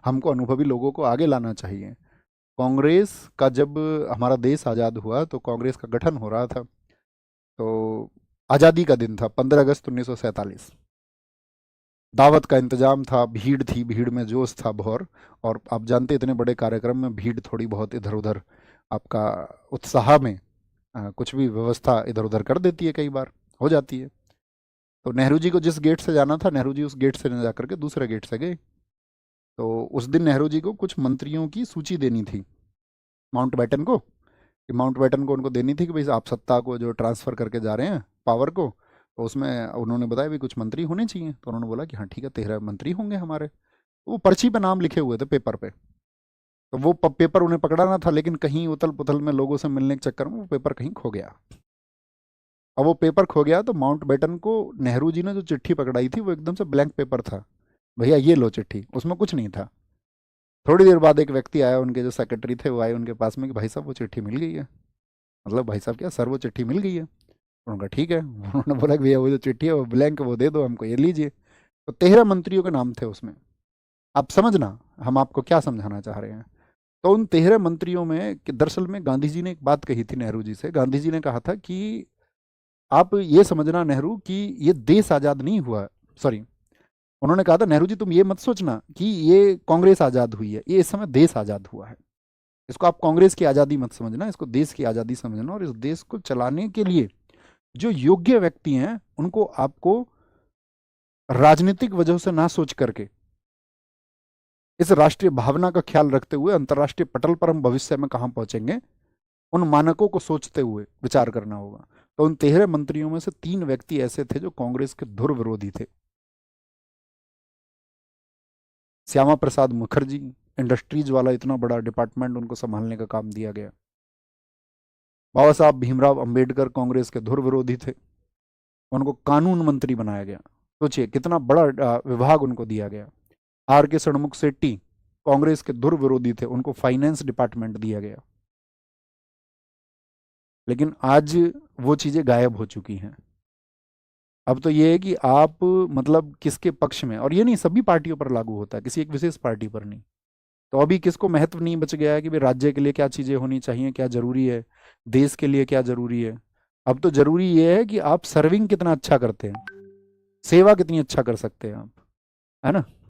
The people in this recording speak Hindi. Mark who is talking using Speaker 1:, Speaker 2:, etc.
Speaker 1: हमको अनुभवी लोगों को आगे लाना चाहिए। कांग्रेस का जब हमारा देश आज़ाद हुआ तो कांग्रेस का गठन हो रहा था। तो आज़ादी का दिन था 15 अगस्त 1947। दावत का इंतजाम था, भीड़ थी, भीड़ में जोश था भौर। और आप जानते इतने बड़े कार्यक्रम में भीड़ थोड़ी बहुत इधर उधर आपका उत्साह में कुछ भी व्यवस्था इधर उधर कर देती है, कई बार हो जाती है। तो नेहरू जी को जिस गेट से जाना था, नेहरू जी उस गेट से न जा करके दूसरे गेट से गए। तो उस दिन नेहरू जी को कुछ मंत्रियों की सूची देनी थी माउंट बैटन को, कि माउंट बैटन को उनको देनी थी कि भाई आप सत्ता को जो ट्रांसफ़र करके जा रहे हैं, पावर को, तो उसमें उन्होंने बताया भी कुछ मंत्री होने चाहिए। तो उन्होंने बोला कि हाँ ठीक है, 13 मंत्री होंगे हमारे। तो वो पर्ची पे नाम लिखे हुए थे, पेपर पे। तो वो पेपर उन्हें पकड़ाना था, लेकिन कहीं उथल पुथल में लोगों से मिलने के चक्कर में वो पेपर कहीं खो गया। अब वो पेपर खो गया तो माउंट बैटन को नेहरू जी ने जो चिट्ठी पकड़ाई थी वो एकदम से ब्लैंक पेपर था। भैया ये लो चिट्ठी, उसमें कुछ नहीं था। थोड़ी देर बाद एक व्यक्ति आया, उनके जो सेक्रेटरी थे वो आए उनके पास में कि भाई साहब वो चिट्ठी मिल गई है। मतलब भाई साहब क्या सर, वो चिट्ठी मिल गई है। उन्होंने कहा ठीक है। उन्होंने बोला कि भैया वो जो चिट्ठी है वो ब्लैंक, वो दे दो हमको, ये लीजिए। तो 13 मंत्रियों के नाम थे उसमें। आप समझना हम आपको क्या समझाना चाह रहे हैं। तो उन 13 मंत्रियों में दरअसल में गांधी जी ने एक बात कही थी नेहरू जी से। गांधी जी ने कहा था कि आप ये समझना नेहरू कि ये देश आज़ाद नहीं हुआ। सॉरी, उन्होंने कहा था नेहरू जी तुम ये मत सोचना कि ये कांग्रेस आज़ाद हुई है, ये इस समय देश आज़ाद हुआ है। इसको आप कांग्रेस की आज़ादी मत समझना, इसको देश की आज़ादी समझना। और इस देश को चलाने के लिए जो योग्य व्यक्ति हैं उनको आपको राजनीतिक वजह से ना सोच करके इस राष्ट्रीय भावना का ख्याल रखते हुए अंतर्राष्ट्रीय पटल पर हम भविष्य में कहाँ पहुंचेंगे, उन मानकों को सोचते हुए विचार करना होगा। तो उन 13 मंत्रियों में से 3 व्यक्ति ऐसे थे जो कांग्रेस के धुर विरोधी थे। श्यामा प्रसाद मुखर्जी, इंडस्ट्रीज वाला इतना बड़ा डिपार्टमेंट उनको संभालने का काम दिया गया। बाबा साहब भीमराव अंबेडकर कांग्रेस के धुर विरोधी थे, उनको कानून मंत्री बनाया गया। सोचिए कितना बड़ा विभाग उनको दिया गया। आर के षणमुख शेट्टी कांग्रेस के धुर विरोधी थे, उनको फाइनेंस डिपार्टमेंट दिया गया। लेकिन आज वो चीज़ें गायब हो चुकी हैं। अब तो ये है कि आप मतलब किसके पक्ष में, और ये नहीं सभी पार्टियों पर लागू होता है, किसी एक विशेष पार्टी पर नहीं। तो अभी किसको महत्व नहीं बच गया है कि भाई राज्य के लिए क्या चीज़ें होनी चाहिए, क्या ज़रूरी है, देश के लिए क्या ज़रूरी है। अब तो ज़रूरी ये है कि आप सर्विंग कितना अच्छा करते हैं, सेवा कितनी अच्छा कर सकते हैं आप, है ना।